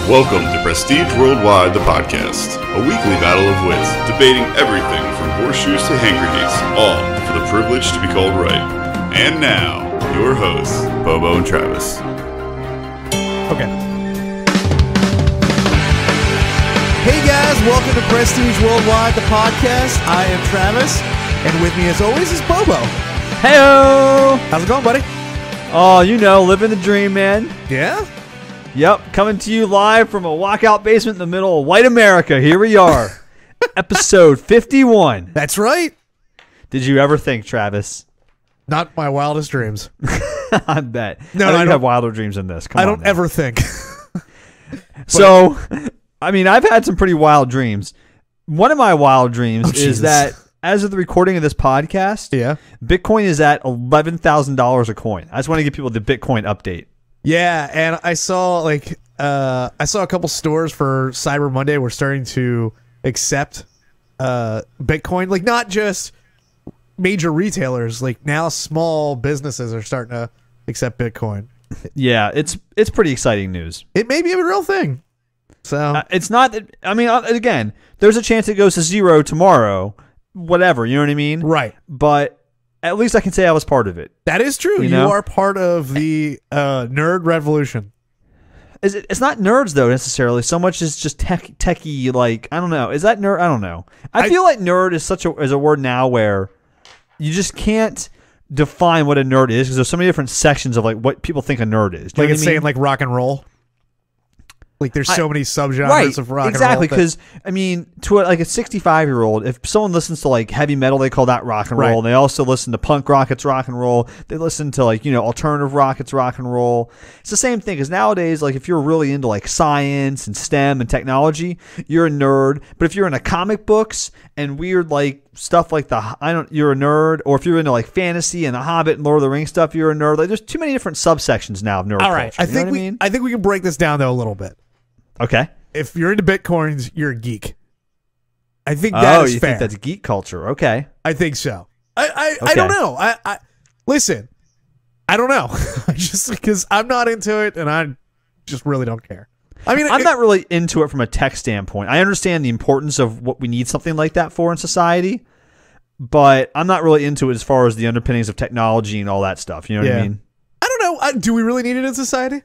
Welcome to Prestige Worldwide, the podcast, a weekly battle of wits, debating everything from horseshoes to hand grenades, all for the privilege to be called right. And now, your hosts, Bobo and Travis. Okay. Hey guys, welcome to Prestige Worldwide, the podcast. I am Travis, and with me as always is Bobo. Heyo! How's it going, buddy? Oh, you know, living the dream, man. Yeah? Yep, coming to you live from a walkout basement in the middle of white America. Here we are. Episode 51. That's right. Did you ever think, Travis? Not my wildest dreams. I bet. No, I I don't have wilder dreams than this. Come I on don't now. ever think. So, I mean, I've had some pretty wild dreams. One of my wild dreams is that as of the recording of this podcast, Bitcoin is at $11,000 a coin. I just want to give people the Bitcoin update. Yeah, and I saw a couple stores for Cyber Monday were starting to accept Bitcoin, like not just major retailers, like now small businesses are starting to accept Bitcoin. Yeah, it's pretty exciting news. It may be a real thing. So it's not that, I mean, again, there's a chance it goes to zero tomorrow, whatever, you know what I mean? Right. But at least I can say I was part of it. That is true. You are part of the nerd revolution. It's not nerds, though, necessarily, so much as just techie, like, I don't know. Is that nerd? I don't know. I feel like nerd is is a word now where you just can't define what a nerd is because there's so many different sections of like what people think a nerd is. Like it's saying like rock and roll. Like there's so many subgenres of rock and roll. Exactly, because I mean, to like a 65-year-old, if someone listens to like heavy metal, they call that rock and roll. Right. And they also listen to punk rock, it's rock and roll. They listen to like, alternative rock, it's rock and roll. It's the same thing because nowadays, like if you're really into like science and STEM and technology, you're a nerd. But if you're into comic books and weird like stuff like you're a nerd. Or if you're into like fantasy and The Hobbit and Lord of the Rings stuff, you're a nerd. Like there's too many different subsections now of nerd All right, culture. I think we can break this down though a little bit. Okay. If you're into Bitcoins, you're a geek. I think that is fair. Think that's geek culture. Okay. I think so. I don't know. I listen, I don't know. Just because I'm not into it and I just really don't care. I mean, I'm not really into it from a tech standpoint. I understand the importance of what we need something like that for in society, but I'm not really into it as far as the underpinnings of technology and all that stuff. You know what I mean? I don't know. Do we really need it in society?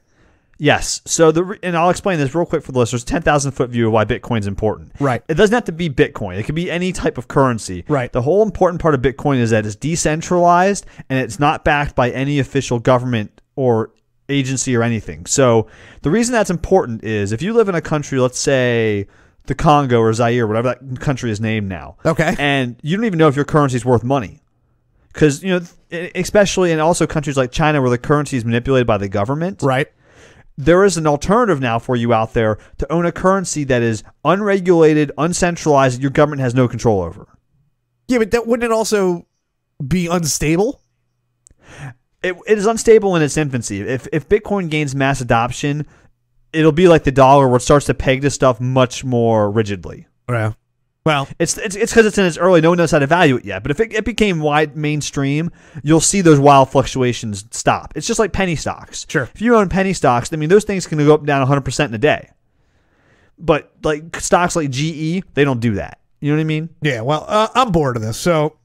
Yes. So and I'll explain this real quick for the listeners. 10,000-foot view of why Bitcoin's important. Right. It doesn't have to be Bitcoin. It could be any type of currency. Right. The whole important part of Bitcoin is that it's decentralized and it's not backed by any official government or agency or anything. So the reason that's important is if you live in a country, let's say the Congo or Zaire, whatever that country is named now. Okay. And you don't even know if your currency is worth money. Because, especially in also countries like China where the currency is manipulated by the government. Right. There is an alternative now for you out there to own a currency that is unregulated, uncentralized, that your government has no control over. Yeah, but wouldn't it also be unstable? It is unstable in its infancy. If Bitcoin gains mass adoption, it'll be like the dollar where it starts to peg this stuff much more rigidly. Yeah. Well, it's because it's in its early. No one knows how to value it yet. But if it became wide mainstream, you'll see those wild fluctuations stop. It's just like penny stocks. Sure. If you own penny stocks, I mean, those things can go up and down 100% in a day. But like stocks like GE, they don't do that. You know what I mean? Yeah. Well, I'm bored of this. So,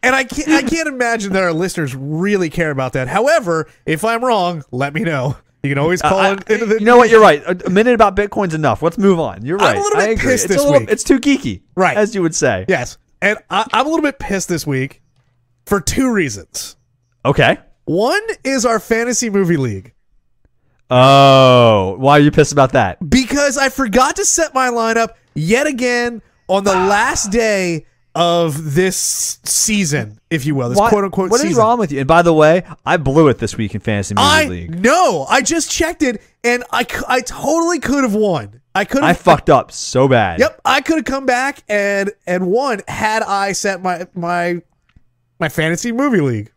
and I can't imagine that our listeners really care about that. However, if I'm wrong, let me know. You can always call into the. You know what? You're right. A minute about Bitcoin's enough. Let's move on. You're right. I'm a little bit pissed this week. It's too geeky, right? As you would say. Yes, and I'm a little bit pissed this week for two reasons. Okay. One is our fantasy movie league. Oh, why are you pissed about that? Because I forgot to set my lineup yet again on the last day of this season, if you will, this quote-unquote season. What is wrong with you? And by the way, I blew it this week in Fantasy Movie League. No, I just checked it, and I totally could have won. I fucked up so bad. Yep, I could have come back and won had I set my Fantasy Movie League.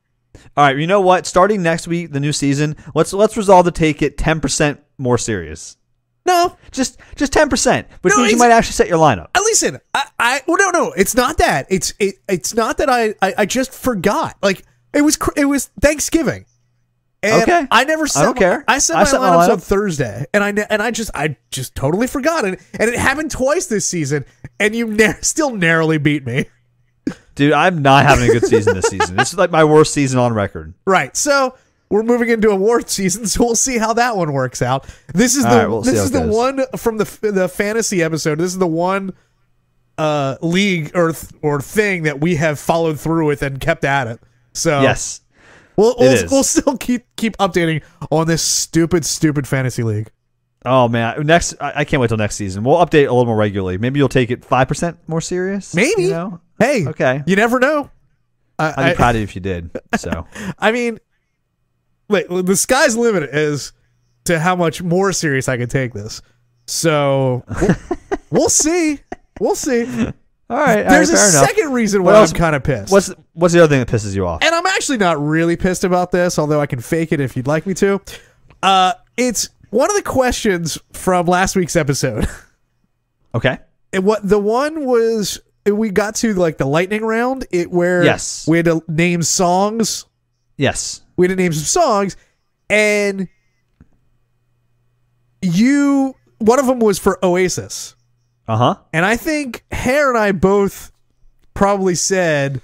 All right, you know what? Starting next week, the new season, let's resolve to take it 10% more serious. No, just 10%, which means you might actually set your lineup. Listen, no, it's not that. It's not that I just forgot. Like it was Thanksgiving. And Okay. I never set I don't care. I set I my set my lineups lineup. on Thursday, and I just totally forgot it. And it happened twice this season, and you still narrowly beat me. Dude, I'm not having a good season this season. This is like my worst season on record. Right. So we're moving into award season, so we'll see how that one works out. This is this is the one from the fantasy episode. This is the one league or thing that we have followed through with and kept at it. So Yes. we'll still keep updating on this stupid fantasy league. Oh man, I can't wait till next season. We'll update a little more regularly. Maybe you'll take it 5% more serious. Maybe. You know? Hey, okay. You never know. I'd be proud of you if you did. So I mean, wait, the sky's the limit as to how much more serious I can take this. So we'll see. We'll see. All right. There's a fair enough. second reason why What else? I'm kind of pissed. What's the other thing that pisses you off? And I'm actually not really pissed about this, although I can fake it if you'd like me to. It's one of the questions from last week's episode. Okay. The one was we got to like the lightning round, where Yes. we had to name songs. Yes. We had to name some songs, and one of them was for Oasis. Uh-huh. And I think Hare and I both probably said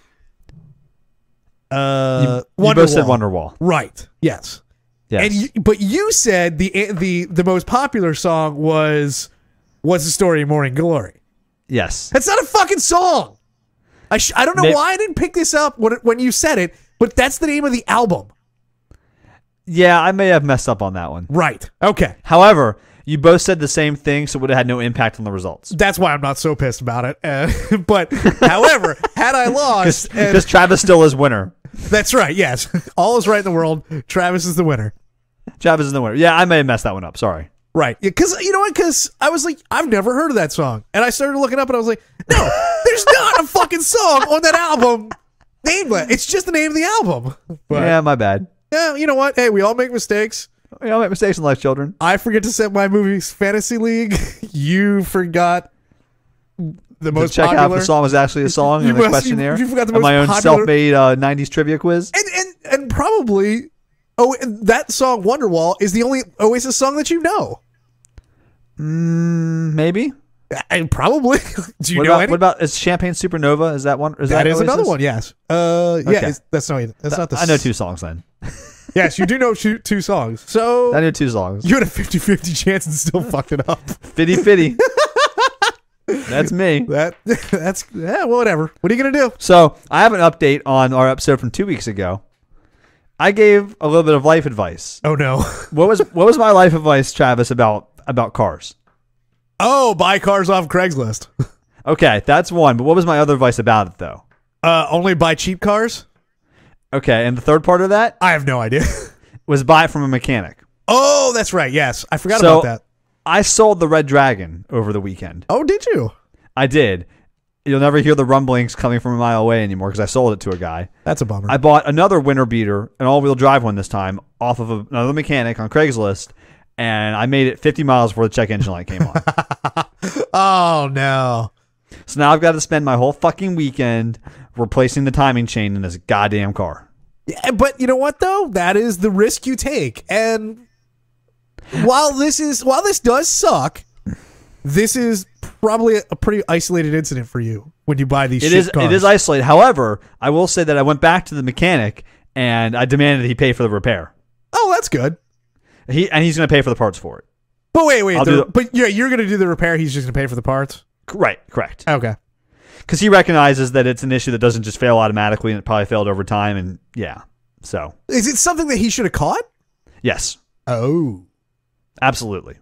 You both said Wonderwall. Right. Yes. Yes. But you said the most popular song was What's the Story of Morning Glory. Yes. That's not a fucking song. I don't know why I didn't pick this up when you said it, but that's the name of the album. Yeah, I may have messed up on that one. Right. Okay. However, you both said the same thing, so it would have had no impact on the results. That's why I'm not so pissed about it. But however, had I lost, Because Travis still is winner. That's right. Yes, all is right in the world. Travis is the winner. Travis is the winner. Yeah, I may have messed that one up. Sorry. Right. Because you know what? Because I was like, I've never heard of that song, and I started looking up, and I was like, no, there's not a fucking song on that album named that. It's just the name of the album. But, Yeah, my bad. yeah. You know what? Hey, we all make mistakes. We all make mistakes in life, children. I forget to set my movies fantasy league. You forgot the most check popular. out if the song was actually a song in the questionnaire. You forgot the and most my own popular. self-made 90s trivia quiz. And probably, that song Wonderwall is the only Oasis song that you know. Maybe. And probably, do you What know about, any? what about is Champagne Supernova? Is that one? That is Oasis? another one. Yes. Yeah. Okay. That's not the. I know two songs then. Yes, you do know two songs. So I know two songs. you had a 50-50 chance and still fucked it up. Fitty fitty. That's me. That's well, whatever. What are you gonna do? So I have an update on our episode from 2 weeks ago. I gave a little bit of life advice. Oh no. What was my life advice, Travis, about cars? Oh, buy cars off Craigslist. Okay, that's one. But what was my other advice about it, though? Only buy cheap cars. Okay, and the third part of that I have no idea. was buy it from a mechanic. Oh, that's right. Yes, I forgot So- about that. I sold the Red Dragon over the weekend. Oh, did you? I did. You'll never hear the rumblings coming from a mile away anymore because I sold it to a guy. That's a bummer. I bought another winter beater, an all-wheel drive one this time, off of another mechanic on Craigslist, and I made it 50 miles before the check engine light came on. Oh no. So now I've got to spend my whole fucking weekend replacing the timing chain in this goddamn car. Yeah, but you know what though? That is the risk you take. And while this does suck, this is probably a pretty isolated incident for you when you buy these shit cars. It is isolated. However, I will say that I went back to the mechanic and I demanded he pay for the repair. Oh, that's good. He's going to pay for the parts for it. But wait, But you're going to do the repair. He's just going to pay for the parts. Right, correct. Okay. Because he recognizes that it's an issue that doesn't just fail automatically, and it probably failed over time. And yeah, so Is it something that he should have caught? yes, Oh, absolutely.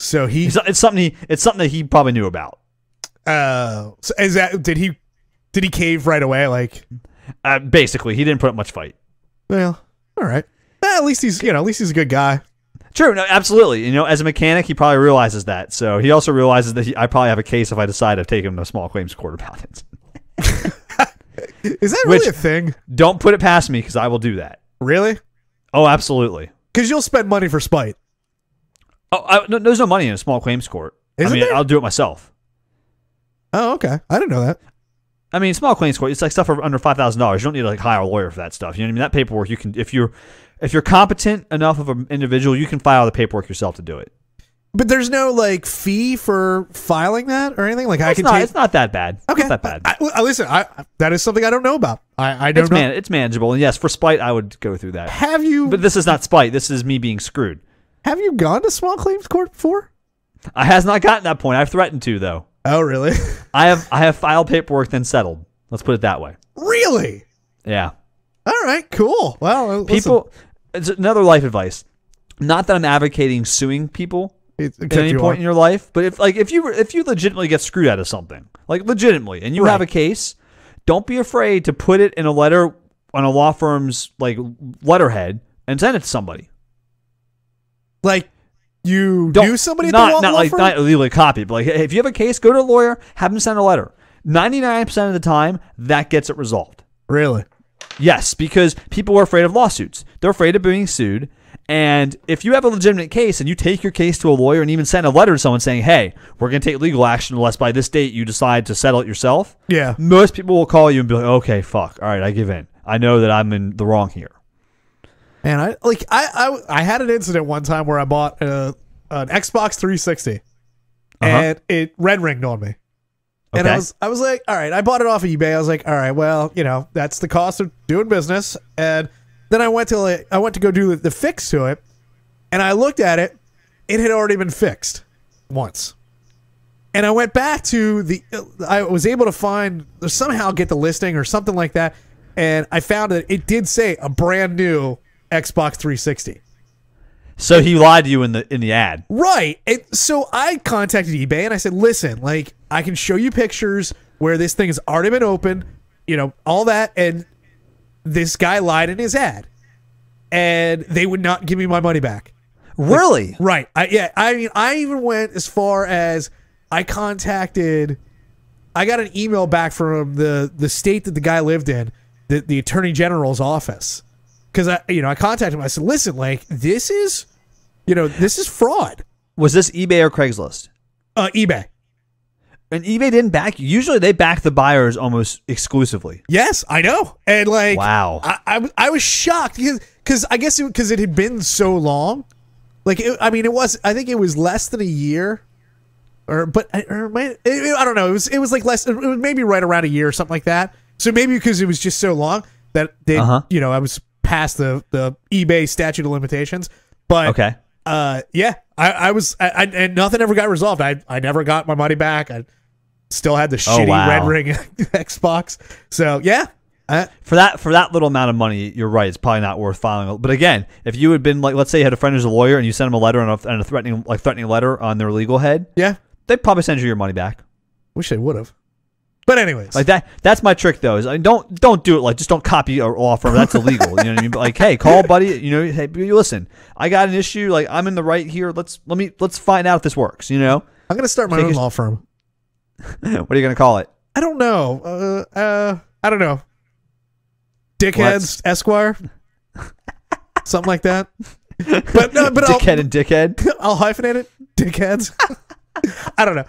so he. It's something that he probably knew about. So is that did he cave right away? Like, Basically, he didn't put up much fight. well, all right. At least he's a good guy. True, no, absolutely. As a mechanic, he probably realizes that. So he also realizes that I probably have a case if I decide to take him to a small claims court about it. Is that really a thing? Don't put it past me because I will do that. Really? Oh, absolutely. Because you'll spend money for spite. Oh, no, there's no money in a small claims court. Isn't there? I'll do it myself. Oh, okay. I didn't know that. I mean, small claims court, it's like stuff for under $5,000. You don't need to like hire a lawyer for that stuff. You know what I mean? That paperwork, you can, if you're competent enough of an individual, you can file the paperwork yourself to do it. But there's no like fee for filing that or anything. Like It's not that bad. Okay, it's not that bad. Listen, that is something I don't know about. I don't know. It's manageable, and yes, for spite, I would go through that. Have you? But this is not spite. This is me being screwed. Have you gone to small claims court before? I has not gotten that point. I've threatened to though. Oh, really? I have filed paperwork then settled. Let's put it that way. Really? Yeah. All right. Cool. Well, people. It's another life advice. Not that I'm advocating suing people at any point in your life, but if you legitimately get screwed out of something, like legitimately, and you have a case, don't be afraid to put it in a letter on a law firm's like letterhead and send it to somebody. Like you knew somebody at the law firm? Not illegally copy, but like if you have a case, go to a lawyer, have them send a letter. 99% of the time, that gets it resolved. Really? Yes, because people are afraid of lawsuits. They're afraid of being sued. And if you have a legitimate case and you take your case to a lawyer and even send a letter to someone saying, hey, we're going to take legal action unless by this date you decide to settle it yourself. Yeah. Most people will call you and be like, okay, fuck. All right, I give in. I know that I'm in the wrong here. And I had an incident one time where I bought an Xbox 360 and it red ringed on me. And Okay. I was like, all right, I bought it off of eBay. I was like, all right, well, that's the cost of doing business. And then I went to go do the fix to it, and I looked at it. It had already been fixed once. And I went back to I was able to somehow get the listing or something like that, and I found that it did say a brand new Xbox 360. So he lied to you in the ad. Right. So I contacted eBay and I said, listen, like I can show you pictures where this thing has already been opened, all that. And this guy lied in his ad and they would not give me my money back. Really? Right. I even went as far as I got an email back from the state that the guy lived in, the attorney general's office. Because I contacted him. I said, "Listen, like this is fraud." Was this eBay or Craigslist? eBay. And eBay didn't back you. Usually they back the buyers almost exclusively. Yes, I know. And like, wow, I was shocked because I guess because it had been so long. Like, I think it was less than a year, I don't know. It was like less. It was maybe right around a year or something like that. So maybe because it was just so long that they, I was past the eBay statute of limitations. But okay, I was, and nothing ever got resolved. I never got my money back. I still had the shitty red ring Xbox. So yeah. For that little amount of money, you're right. It's probably not worth filing. But again, if you had been like, let's say you had a friend who's a lawyer and you sent him a letter and a threatening letter on their legal head, they'd probably send you your money back. Wish they would have. But anyways, like that's my trick though. Is don't do it like just don't copy a law firm. That's illegal. You know what I mean? But like, hey, call a buddy. Hey, listen, I got an issue. Like I'm in the right here. Let's find out if this works. I'm gonna start my own law firm. What are you gonna call it? I don't know. I don't know. Dickheads Esquire, something like that. But Dickhead and Dickhead. I'll hyphenate it. Dickheads. I don't know.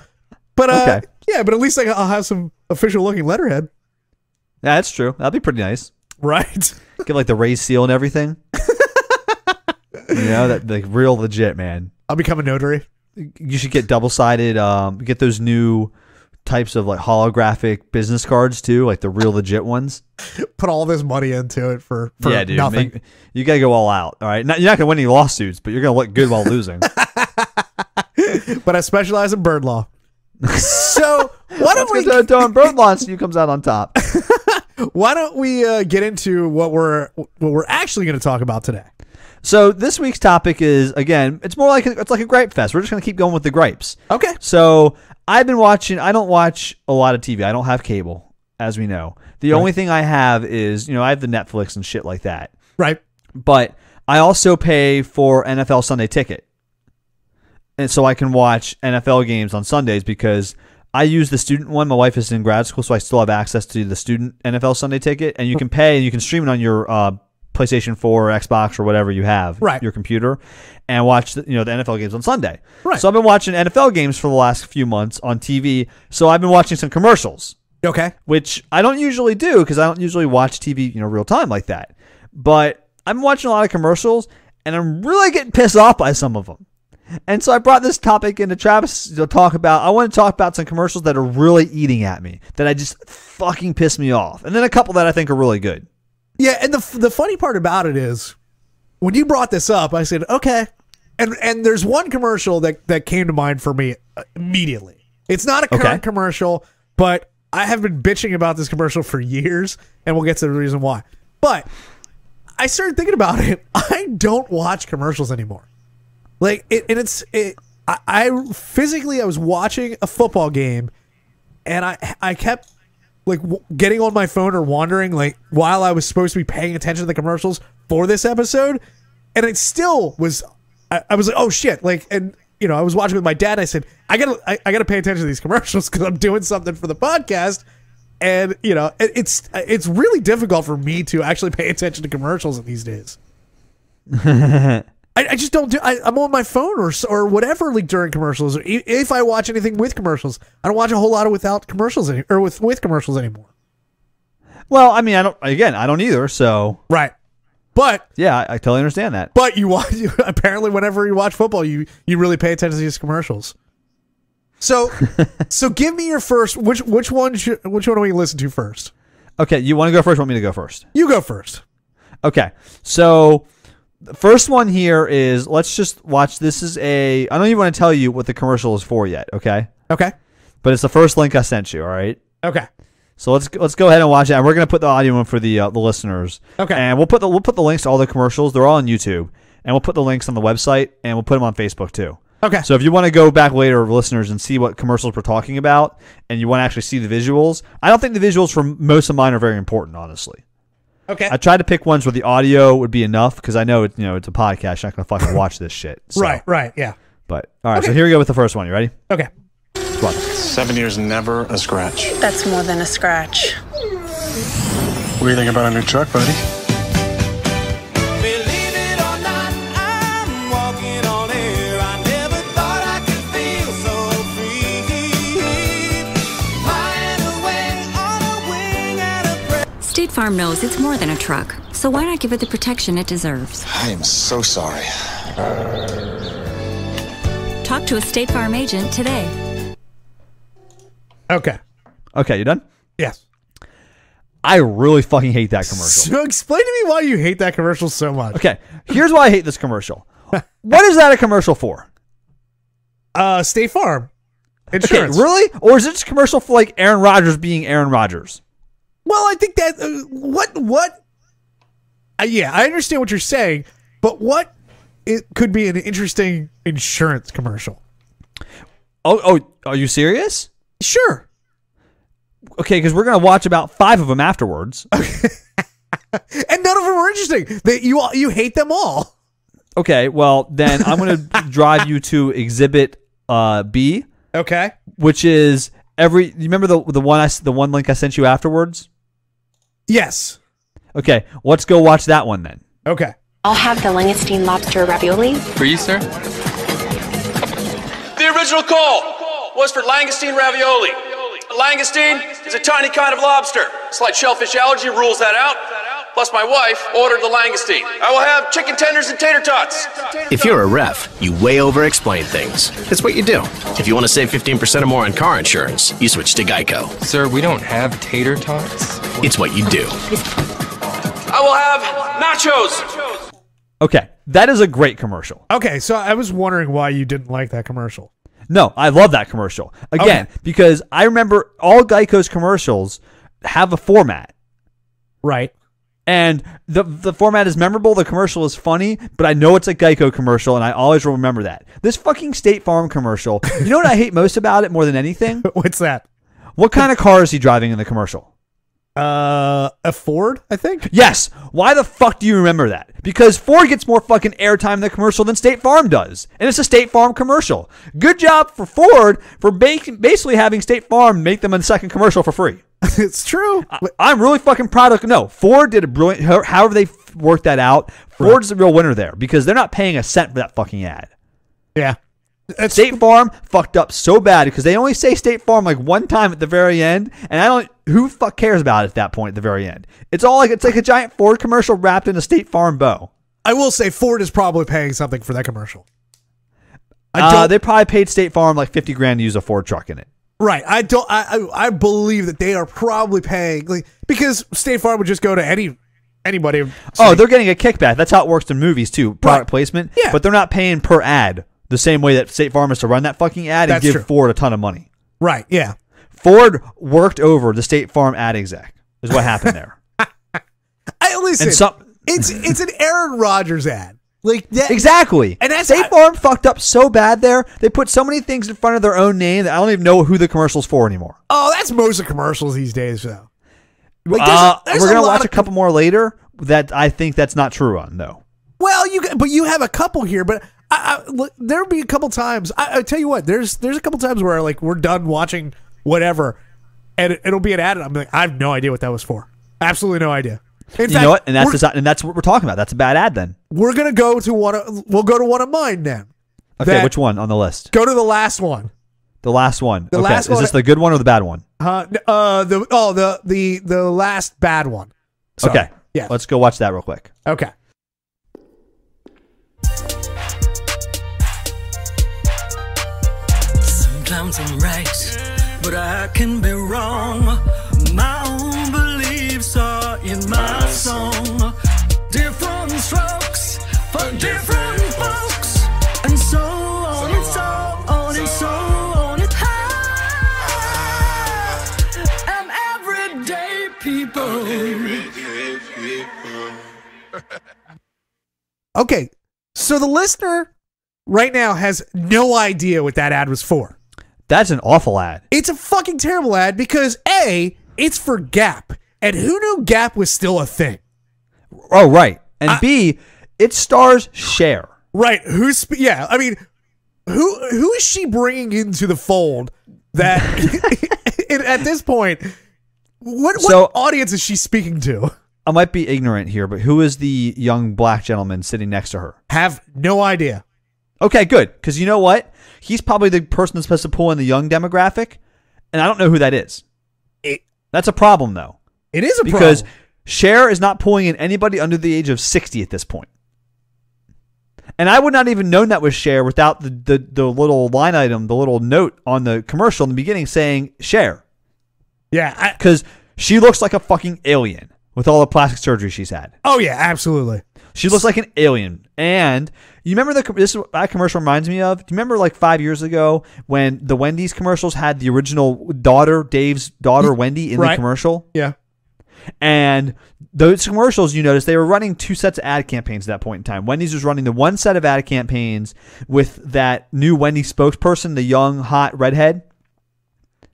But okay. Yeah, but at least I'll have some official looking letterhead. Yeah, that's true. That'd be pretty nice. Right. Get like the raised seal and everything. That like real legit, man. I'll become a notary. You should get double-sided. Get those new types of like holographic business cards too, like the real legit ones. Put all this money into it for dude, nothing. You gotta go all out. All right, you're not gonna win any lawsuits, but you're gonna look good while losing. But I specialize in bird law. So why don't we doing bird law and you comes out on top? Why don't we get into what we're actually going to talk about today? So this week's topic is, again, it's more like it's like a gripe fest. We're just going to keep going with the gripes. Okay. So I've been watching. I don't watch a lot of TV. I don't have cable, as we know. The only thing I have is, I have the Netflix and shit like that. Right. But I also pay for NFL Sunday Ticket. And so I can watch NFL games on Sundays because I use the student one. My wife is in grad school, so I still have access to the student NFL Sunday Ticket. And you can pay and you can stream it on your PlayStation 4 or Xbox or whatever you have, your computer, and watch the NFL games on Sunday. Right. So I've been watching NFL games for the last few months on TV. So I've been watching some commercials. Okay. which I don't usually do because I don't usually watch TV, real time like that. But I'm watching a lot of commercials, and I'm really getting pissed off by some of them. And so I brought this topic into Travis to talk about. I want to talk about some commercials that are really eating at me, that I just fucking piss me off, and then a couple that I think are really good. Yeah, and the funny part about it is, when you brought this up, I said, okay. And there's one commercial that came to mind for me immediately. It's not a current commercial, but I have been bitching about this commercial for years, and we'll get to the reason why. But I started thinking about it. I don't watch commercials anymore. Like, I physically, I was watching a football game, and I kept like getting on my phone or wandering like while I was supposed to be paying attention to the commercials for this episode, and it still was. I was like, oh shit! Like, and I was watching with my dad. And I said, I gotta pay attention to these commercials because I'm doing something for the podcast, and it's really difficult for me to actually pay attention to commercials these days. I just don't do. I'm on my phone or whatever like during commercials. If I watch anything with commercials, I don't watch a whole lot of without commercials or with commercials anymore. Well, I mean, I don't either. So right, but yeah, I totally understand that. But you watch apparently whenever you watch football, you really pay attention to these commercials. So give me your first. Which one do we listen to first? Okay, you want to go first? Or want me to go first? You go first. Okay, so. The first one here is, let's just watch. This is I don't even want to tell you what the commercial is for yet, okay? Okay. But it's the first link I sent you, all right? Okay. So let's go ahead and watch it. And we're going to put the audio in for the listeners. Okay. And we'll put the links to all the commercials. They're all on YouTube. And we'll put the links on the website, and we'll put them on Facebook too. Okay. So if you want to go back later, listeners, and see what commercials we're talking about, and you want to actually see the visuals, I don't think the visuals for most of mine are very important, honestly. Okay. I tried to pick ones where the audio would be enough because I know it's a podcast. You're not gonna fucking watch this shit. So. Right. Yeah. But all right. So here we go with the first one. You ready? Okay. 7 years, never a scratch. That's more than a scratch. What do you think about a new truck, buddy? State Farm knows it's more than a truck, so why not give it the protection it deserves? I am so sorry. Talk to a State Farm agent today. Okay. Okay, you done? Yes. I really fucking hate that commercial. So explain to me why you hate that commercial so much. Okay, here's why I hate this commercial. What is that a commercial for? State Farm insurance. Okay, really? Or is it just a commercial for like Aaron Rodgers being Aaron Rodgers? Well, I think that what? Yeah, I understand what you're saying, but what it could be an interesting insurance commercial. Oh, are you serious? Sure. Okay, because we're gonna watch about 5 of them afterwards. And none of them are interesting. You hate them all. Okay, well then I'm gonna drive you to Exhibit B. Okay. Which is you remember the one link I sent you afterwards? Yes. Okay, let's go watch that one then. Okay. I'll have the langoustine lobster ravioli. For you, sir? The original call was for langoustine ravioli. Langoustine is a tiny kind of lobster. Slight shellfish allergy rules that out. Plus, my wife ordered the langoustine. I will have chicken tenders and tater tots. If you're a ref, you way over-explain things. That's what you do. If you want to save 15% or more on car insurance, you switch to Geico. Sir, we don't have tater tots. It's what you do. I will have nachos. Okay, that is a great commercial. Okay, so I was wondering why you didn't like that commercial. No, I love that commercial. Again, because I remember all Geico's commercials have a format. Right. And the format is memorable, the commercial is funny, but I know it's a Geico commercial, and I always remember that. This fucking State Farm commercial, you know what I hate most about it more than anything? What's that? What kind of car is he driving in the commercial? A Ford, I think? Yes. Why the fuck do you remember that? Because Ford gets more fucking airtime in the commercial than State Farm does. And it's a State Farm commercial. Good job for Ford for basically having State Farm make them a second commercial for free. It's true. I'm really fucking proud of. No, Ford did a brilliant. However they worked that out, Ford's the real winner there because they're not paying a cent for that fucking ad. Yeah. State Farm fucked up so bad because they only say State Farm like one time at the very end, and who fuck cares about it at that point at the very end? It's like a giant Ford commercial wrapped in a State Farm bow. I will say Ford is probably paying something for that commercial. They probably paid State Farm like $50,000 to use a Ford truck in it. Right. I believe that they are probably paying, like, because State Farm would just go to anybody. Oh, they're getting a kickback. That's how it works in movies too. Product placement. Yeah. But they're not paying per ad the same way that State Farm is to run that fucking ad and That's give true. Ford a ton of money. Right. Yeah. Ford worked over the State Farm ad exec is what happened there. Listen, it's an Aaron Rodgers ad. Like that, exactly. And that's State Farm fucked up so bad there. They put so many things in front of their own name that I don't even know who the commercial's for anymore. Oh, that's most of commercials these days, though. Like, there's we're gonna watch a couple more later that I think that's not true on though. Well, you have a couple here, but there'll be a couple times. I tell you what, there's a couple times where like we're done watching whatever, and it'll be an ad, and I'm like, I have no idea what that was for. Absolutely no idea. In fact, know what? And that's what we're talking about. That's a bad ad then. We'll go to one of mine then. Okay, which one on the list? Go to the last one. The last one. The last Is one. this the good one or the bad one? The last bad one. Sorry. Okay. Yeah. Let's go watch that real quick. Okay. Sometimes I'm right, but I can be wrong. My own beliefs are in my song. Different strokes for different folks, and so on and so on and so on. And everyday people. Okay, so the listener right now has no idea what that ad was for. That's an awful ad. It's a fucking terrible ad because A, it's for Gap, and who knew Gap was still a thing? Oh, right. And B, it stars Cher. Right. I mean, who is she bringing into the fold that at this point, what audience is she speaking to? I might be ignorant here, but who is the young black gentleman sitting next to her? Have no idea. Okay, good. Because you know what? He's probably the person that's supposed to pull in the young demographic, and I don't know who that is. That's a problem, though. It is a problem. Because Cher is not pulling in anybody under the age of 60 at this point. And I would not even known that was Cher without the little line item, the little note on the commercial in the beginning saying Cher. Yeah. Because she looks like a fucking alien with all the plastic surgery she's had. Oh, yeah, absolutely. She looks like an alien. And you remember this is what that commercial reminds me of? Do you remember like 5 years ago when the Wendy's commercials had the original daughter, Dave's daughter, Wendy, in the commercial? Yeah. And those commercials, you notice, they were running two sets of ad campaigns at that point in time. Wendy's was running the one set of ad campaigns with that new Wendy's spokesperson, the young, hot redhead.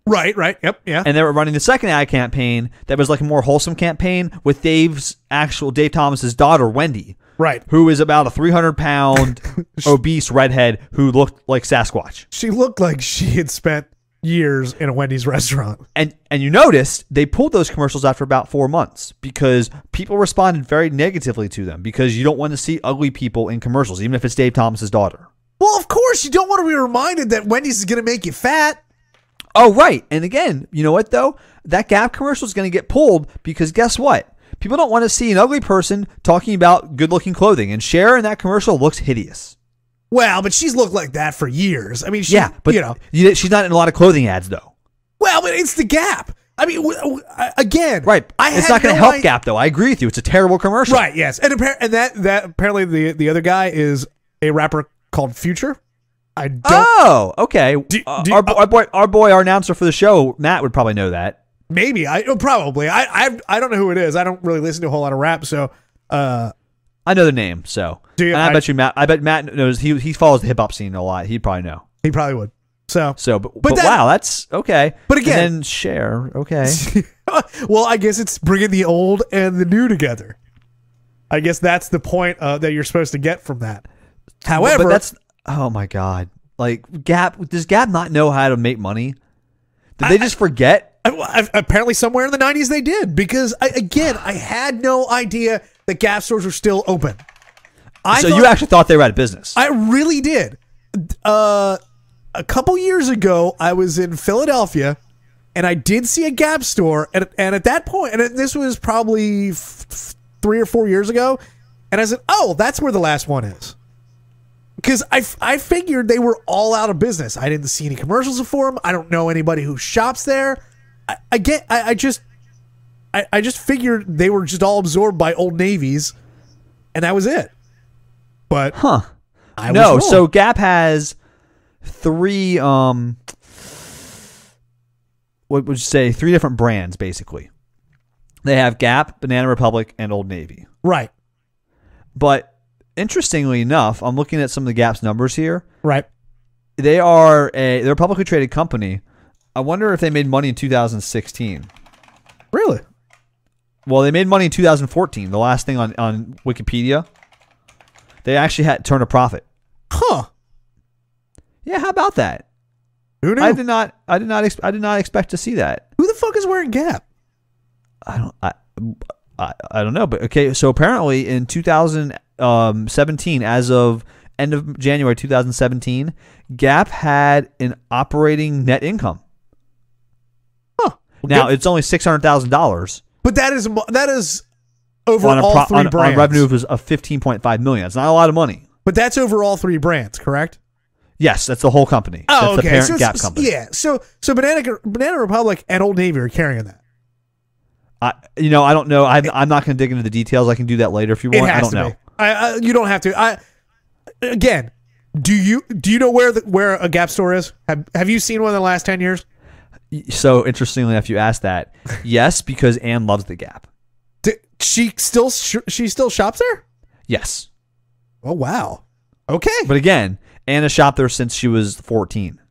Right. Yep. Yeah. And they were running the second ad campaign that was like a more wholesome campaign with Dave Thomas's daughter, Wendy. Right. Who is about a 300-pound obese redhead who looked like Sasquatch. She looked like she had spent years in a Wendy's restaurant. And you noticed they pulled those commercials after about 4 months because people responded very negatively to them because you don't want to see ugly people in commercials, even if it's Dave Thomas's daughter. Well, of course, you don't want to be reminded that Wendy's is going to make you fat. Oh, right. And again, you know what, though? That Gap commercial is going to get pulled because guess what? People don't want to see an ugly person talking about good-looking clothing. And Cher in that commercial looks hideous. Well, but she's looked like that for years. I mean, but she's not in a lot of clothing ads, though. Well, but it's the Gap. I mean, again, right? It's not going to help Gap, though. I agree with you. It's a terrible commercial, right? Yes, and that apparently the other guy is a rapper called Future. I don't. Oh, okay. Our boy, our announcer for the show, Matt, would probably know that. Maybe I don't know who it is. I don't really listen to a whole lot of rap, so I know the name. So do you? I bet Matt knows. He follows the hip hop scene a lot. He'd probably know. He probably would. So but wow, that's okay. But again, and then Cher, okay. Well, I guess it's bringing the old and the new together. I guess that's the point that you're supposed to get from that. However, but that's. Oh my God! Like Gap, does Gap not know how to make money? Did they just forget? Apparently, somewhere in the 90s they did because I had no idea that Gap stores were still open. You actually thought they were out of business? I really did. A couple years ago, I was in Philadelphia and I did see a Gap store, and at that point, and this was probably 3 or 4 years ago, and I said, oh, that's where the last one is. Because I figured they were all out of business. I didn't see any commercials for them. I don't know anybody who shops there. I just figured they were just all absorbed by Old Navy's, and that was it. But I was wrong. So Gap has 3 what would you say, 3 different brands basically. They have Gap, Banana Republic, and Old Navy. Right. But interestingly enough, I'm looking at some of the Gap's numbers here. Right. They're a publicly traded company. I wonder if they made money in 2016. Really? Well, they made money in 2014. The last thing on Wikipedia. They actually had turned a profit. Huh. Yeah, how about that? Who knew? I did not expect to see that. Who the fuck is wearing Gap? I don't know, but okay. So apparently in 2017, as of end of January 2017, Gap had an operating net income. Huh. Now it's only $600,000. But that is over all 3 brands. On revenue of $15.5 million. It's not a lot of money. But that's over all 3 brands, correct? Yes, that's the whole company. Oh, that's okay. the parent Gap company. Yeah. So Banana Republic and Old Navy are carrying that. I don't know. I'm not going to dig into the details. I can do that later if you want. I don't know. You don't have to. Again, do you know where a Gap store is? Have you seen one in the last 10 years? So interestingly enough, you asked that. Yes, because Anne loves the Gap. She still shops there? Yes. Oh wow. Okay. But again, Anne has shopped there since she was 14.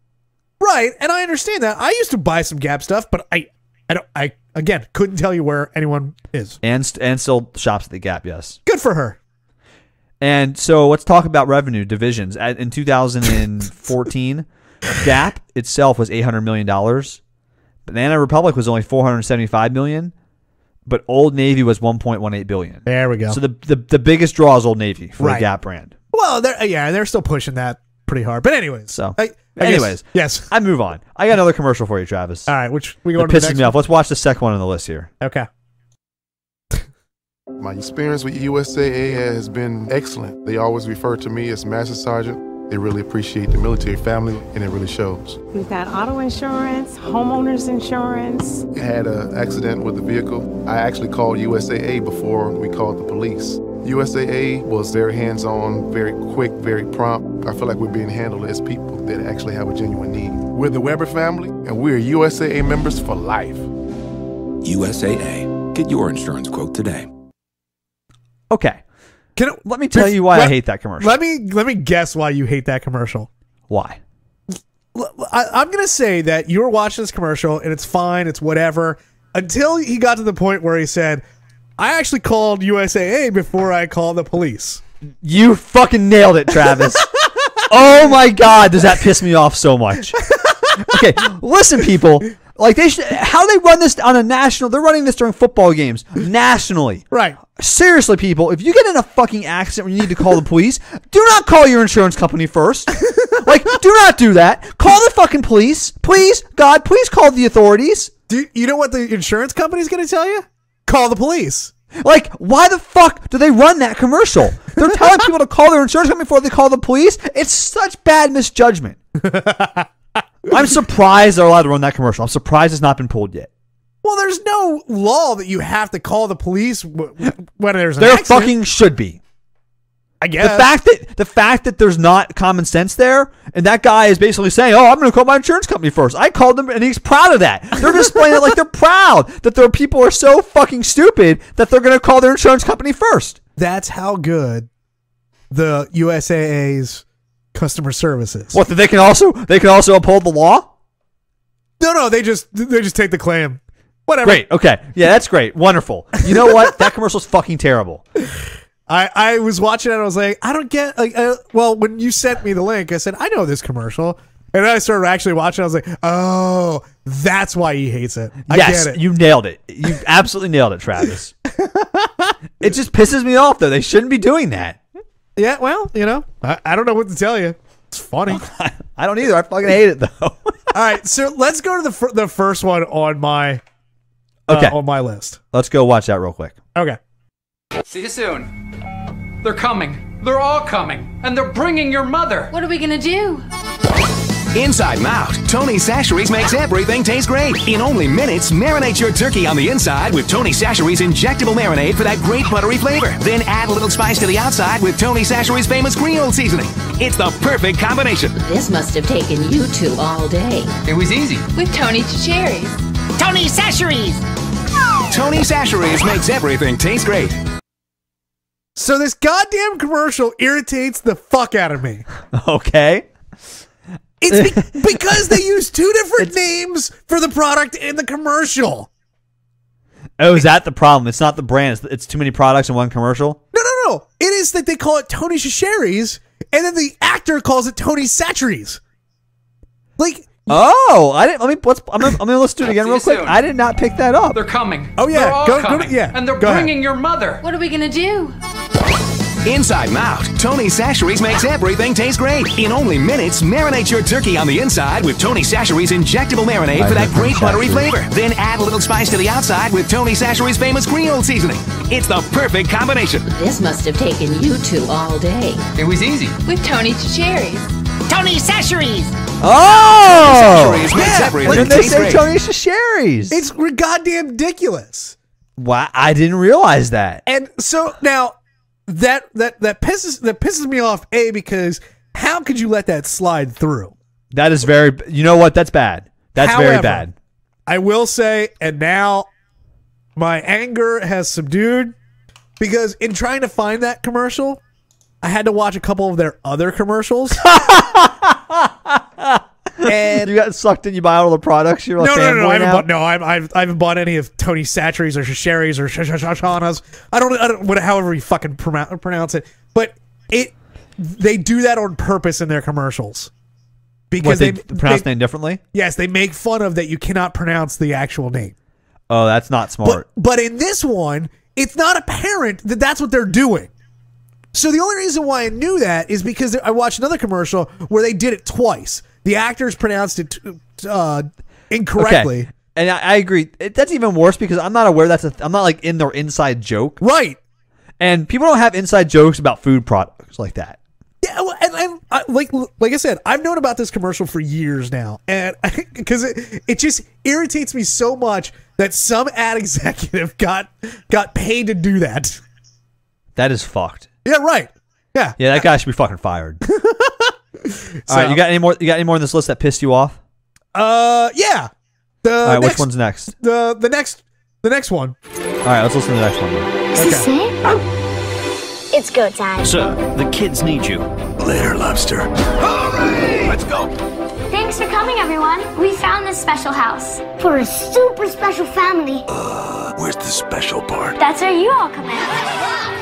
Right, and I understand that. I used to buy some Gap stuff, but I again couldn't tell you where anyone is. Anne still shops at the Gap. Yes. Good for her. And so let's talk about revenue divisions. In 2014, Gap itself was $800 million. Banana Republic was only $475 million. But Old Navy was $1.18 billion. There we go. So the biggest draw is Old Navy for the Gap brand. Well, they're still pushing that pretty hard. But anyways, so I yes, I move on. I got another commercial for you, Travis. All right, which we go to the next me off. Let's watch the second one on the list here. Okay. My experience with USAA has been excellent. They always refer to me as Master Sergeant. They really appreciate the military family, and it really shows. We've got auto insurance, homeowners insurance. I had an accident with the vehicle. I actually called USAA before we called the police. USAA was very hands-on, very quick, very prompt. I feel like we're being handled as people that actually have a genuine need. We're the Weber family, and we're USAA members for life. USAA. Get your insurance quote today. Okay. Let me tell you why I hate that commercial. Let me guess why you hate that commercial. Why? I'm going to say that you were watching this commercial, and it's fine, it's whatever, until he got to the point where he said, I actually called USAA before I called the police. You fucking nailed it, Travis. Oh my God, does that piss me off so much? Okay, listen, people. Like how they run this on a national? They're running this during football games nationally. Right. Seriously, people, if you get in a fucking accident where you need to call the police, do not call your insurance company first. Like, do not do that. Call the fucking police. Please, God, please call the authorities. Do you know what the insurance company's going to tell you? Call the police. Like, why the fuck do they run that commercial? They're telling people to call their insurance company before they call the police. It's such bad misjudgment. I'm surprised they're allowed to run that commercial. I'm surprised it's not been pulled yet. Well, there's no law that you have to call the police when there's an there accident. Fucking should be. I guess. The fact that there's not common sense there, and that guy is basically saying, "Oh, I'm going to call my insurance company first." I called them, and he's proud of that. They're displaying it like they're proud that their people are so fucking stupid that they're going to call their insurance company first. That's how good the USAA's customer service is. What? That they can also uphold the law? No, they just take the claim. Whatever. Great. Okay. Yeah, that's great. Wonderful. You know what? That commercial's fucking terrible. I was watching it. I was like, I don't get. Well, when you sent me the link, I said, I know this commercial, and then I started actually watching. I was like, oh, that's why he hates it. I get it. You nailed it. You absolutely nailed it, Travis. It just pisses me off, though. They shouldn't be doing that. Yeah. Well, I don't know what to tell you. It's funny. I don't either. I fucking hate it, though. All right, so let's go to the first one on my on my list. Let's go watch that real quick. Okay. See you soon. They're coming. They're all coming. And they're bringing your mother. What are we gonna do? Inside Mouth, Tony Chachere's makes everything taste great. In only minutes, marinate your turkey on the inside with Tony Chachere's injectable marinade for that great buttery flavor. Then add a little spice to the outside with Tony Chachere's famous Creole seasoning. It's the perfect combination. This must have taken you two all day. It was easy. With Tony Chachere's. Tony Chachere's! Tony Chachere's makes everything taste great. So this goddamn commercial irritates the fuck out of me. Okay. It's because they use two different names for the product in the commercial. Oh, is that the problem? It's not the brand. It's too many products in one commercial? No. It is that they call it Tony Chachere's, and then the actor calls it Tony Chachere's. Like, I didn't. I'm gonna let's do it again real quick. soon. I did not pick that up. They're coming. Oh, yeah. They're all coming. Yeah. And they're Go ahead. bringing your mother. What are we gonna do? Inside Mouth, Tony Chachere's makes everything taste great. In only minutes, marinate your turkey on the inside with Tony Chachere's injectable marinade for that great buttery flavor. Then add a little spice to the outside with Tony Chachere's famous Creole seasoning. It's the perfect combination. This must have taken you two all day. It was easy. With Tony Chachere's. Tony Chachere's! Oh! Chachere's makes everything When they taste say great. Tony Chachere's. It's goddamn ridiculous. Wow, I didn't realize that. And so now that pisses me off, because how could you let that slide through? That is very. You know what? That's bad. That's very However, bad. I will say, and now my anger has subdued, because in trying to find that commercial, I had to watch a couple of their other commercials. And you got sucked in. You buy all the products. You're a fanboy now? I haven't bought any of Tony Chachere's or Chachere's or Shashana's. I don't however you fucking pronounce it, but they do that on purpose in their commercials because they pronounce the name differently. Yes, they make fun of that you cannot pronounce the actual name. Oh, that's not smart. But in this one, it's not apparent that that's what they're doing. So the only reason why I knew that is because I watched another commercial where they did it twice. The actors pronounced it incorrectly. Okay. And I agree. That's even worse because I'm not aware I'm not like in their inside joke. Right. And people don't have inside jokes about food products like that. Yeah, and like I said, I've known about this commercial for years now, and because it just irritates me so much that some ad executive got paid to do that. That is fucked. Yeah, right. Yeah. Yeah, that guy should be fucking fired. All right, you got any more? You got any more on this list that pissed you off? Yeah. All right, which one's next? The next one. All right, let's listen to the next one. Is this it? It's go time. Sir, the kids need you. Later, lobster. Hurry! Let's go. Thanks for coming, everyone. We found this special house for a super special family. Where's the special part? That's where you all come in.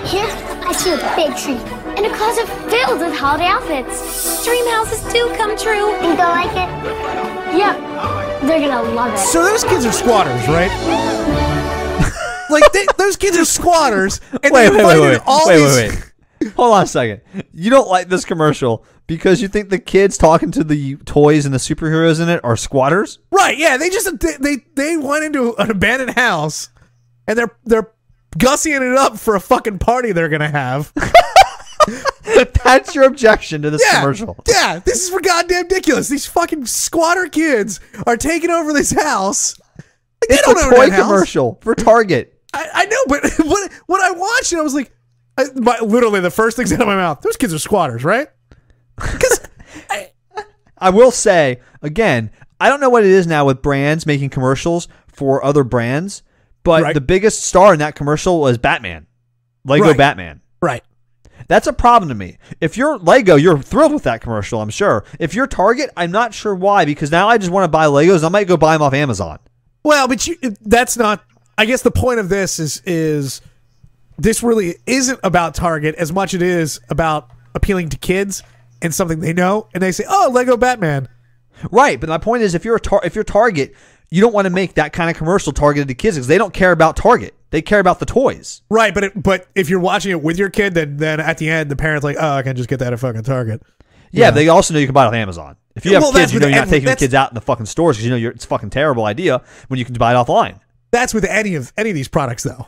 Here, I see a big tree and a closet filled with holiday outfits. Dream houses do come true. Think they'll like it? Yep. They're gonna love it. So those kids are squatters, right? Those kids are squatters. And Wait. these... Hold on a second. You don't like this commercial because you think the kids talking to the toys and the superheroes in it are squatters? Right, yeah. They went into an abandoned house and they're gussying it up for a fucking party they're gonna have. That's your objection to this commercial. Yeah, this is goddamn ridiculous. These fucking squatter kids are taking over this house. Like, It's a toy commercial for Target. I know, but when I watched it, I was like, literally the first things out of my mouth, those kids are squatters, right? Because I will say, again, I don't know what it is now with brands making commercials for other brands, but the biggest star in that commercial was Batman. Lego Batman. Right. That's a problem to me. If you're Lego, you're thrilled with that commercial, I'm sure. If you're Target, I'm not sure why, because now I just want to buy Legos. I might go buy them off Amazon. Well, but that's not... I guess the point of this is this really isn't about Target as much as it is about appealing to kids and something they know, and they say, "Oh, Lego Batman." Right, but my point is, if you're Target, you don't want to make that kind of commercial targeted to kids because they don't care about Target; they care about the toys. Right, but if you're watching it with your kid, then at the end, the parent's like, "Oh, I can just get that at fucking Target." Yeah, they also know you can buy it off Amazon. If you have kids, you know you're not taking the kids out in the fucking stores because you know it's a fucking terrible idea when you can buy it offline. That's with any of these products, though.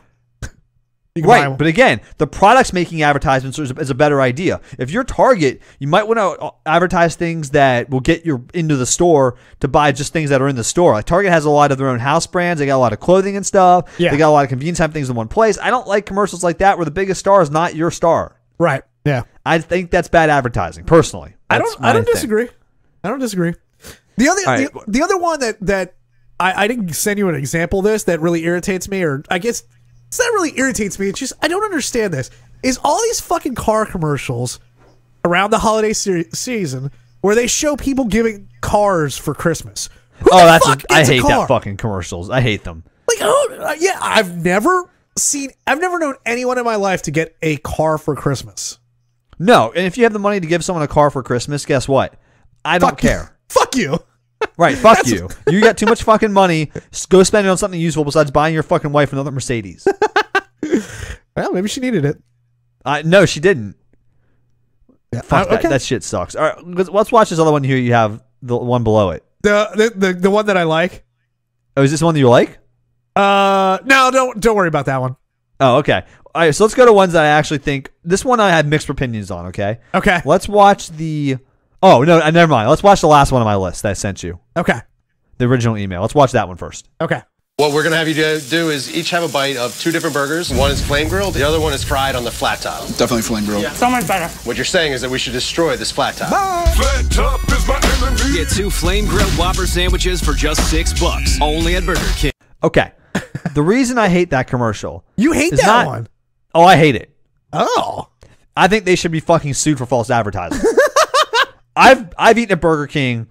Right, but again, the products making advertisements is a better idea. If you're Target, you might want to advertise things that will get you into the store to buy just things that are in the store. Like Target has a lot of their own house brands. They got a lot of clothing and stuff. Yeah. They got a lot of convenience having things in one place. I don't like commercials like that where the biggest star is not your star. Right. Yeah. I think that's bad advertising, personally. I don't disagree. I don't disagree. The other one that I didn't send you an example of this that really irritates me, or I guess it's not really irritates me. It's just I don't understand this. Is all these fucking car commercials around the holiday season where they show people giving cars for Christmas? I hate that fucking commercials. I hate them. Like, yeah, I've never known anyone in my life to get a car for Christmas. No, and if you have the money to give someone a car for Christmas, guess what? I don't care. Fuck you. Right, fuck you. You got too much fucking money. Go spend it on something useful besides buying your fucking wife another Mercedes. Well, maybe she needed it. No, she didn't. Yeah. Fuck that. That shit sucks. All right, let's watch this other one here. You have the one below it. The one that I like. Oh, is this one that you like? No, don't worry about that one. Oh, okay. All right, so let's go to ones that I actually think. This one I have mixed opinions on. Okay. Okay. Let's watch the. Oh no, never mind. Let's watch the last one on my list that I sent you. Okay. The original email. Let's watch that one first. Okay. What we're going to have you do is each have a bite of 2 different burgers. One is flame grilled, the other one is fried on the flat top. Definitely flame grilled. So much better. What you're saying is that we should destroy this flat top. Flat top is my enemy. Get 2 flame grilled Whopper sandwiches for just $6. Only at Burger King. Okay. The reason I hate that commercial. You hate that one? Oh, I hate it. Oh. I think they should be fucking sued for false advertising. I've eaten at Burger King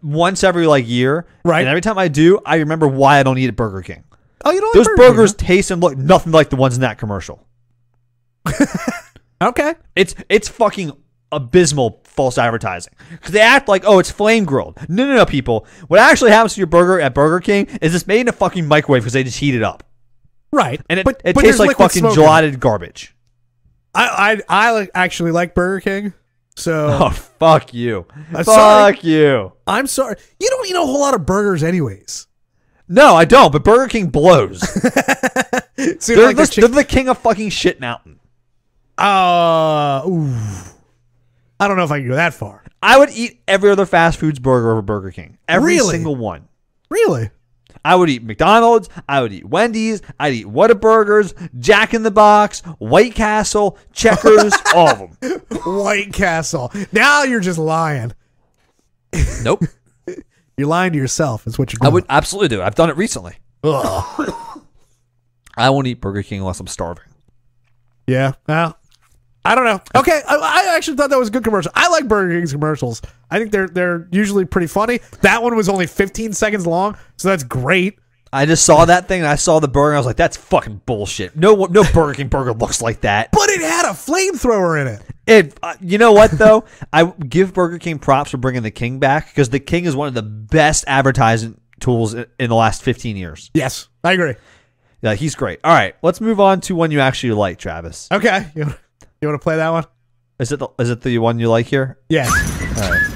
once every year, right? And every time I do, I remember why I don't eat at Burger King. Oh, you don't? Those burgers taste and look nothing like the ones in that commercial. Okay, it's fucking abysmal false advertising because they act like, oh, it's flame grilled. No, people. What actually happens to your burger at Burger King is it's made in a fucking microwave because they just heat it up, right? And it tastes like fucking gelated garbage. I actually like Burger King. So oh, fuck you. Fuck you. I'm sorry. You don't eat a whole lot of burgers anyways. No, I don't, but Burger King blows. So they're the king of fucking shit mountain. I don't know if I can go that far. I would eat every other fast foods burger over Burger King. Every single one. Really? I would eat McDonald's. I would eat Wendy's. I'd eat Whataburgers, Jack in the Box, White Castle, Checkers, all of them. White Castle. Now you're just lying. Nope. You're lying to yourself is what you're doing. I would absolutely do. I've done it recently. Ugh. I won't eat Burger King unless I'm starving. Yeah. Well, I don't know. Okay, I actually thought that was a good commercial. I like Burger King's commercials. I think they're usually pretty funny. That one was only 15 seconds long, so that's great. I just saw that thing and I saw the burger. And I was like, "That's fucking bullshit. No Burger King burger looks like that." But it had a flamethrower in it. You know what though? I give Burger King props for bringing the King back because the King is one of the best advertising tools in the last 15 years. Yes, I agree. Yeah, he's great. All right, let's move on to one you actually like, Travis. Okay, you want to play that one? Is it the one you like here? Yeah. All right.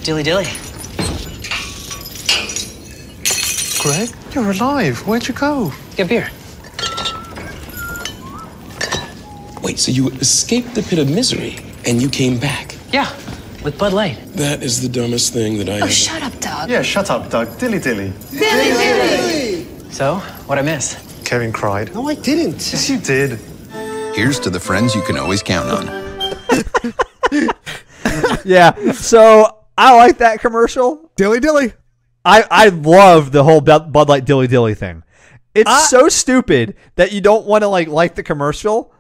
Dilly. Greg, you're alive. Where'd you go? Get beer. Wait, so you escaped the pit of misery and you came back? Yeah, with Bud Light. That is the dumbest thing that I ever... Shut up, dog. Yeah, shut up, Doug. Dilly. Dilly. So, what'd I miss? Kevin cried. No, I didn't. Yes, you did. Here's to the friends you can always count on. Yeah, so I like that commercial. Dilly. I love the whole Bud Light Dilly thing. It's so stupid that you don't want to like the commercial,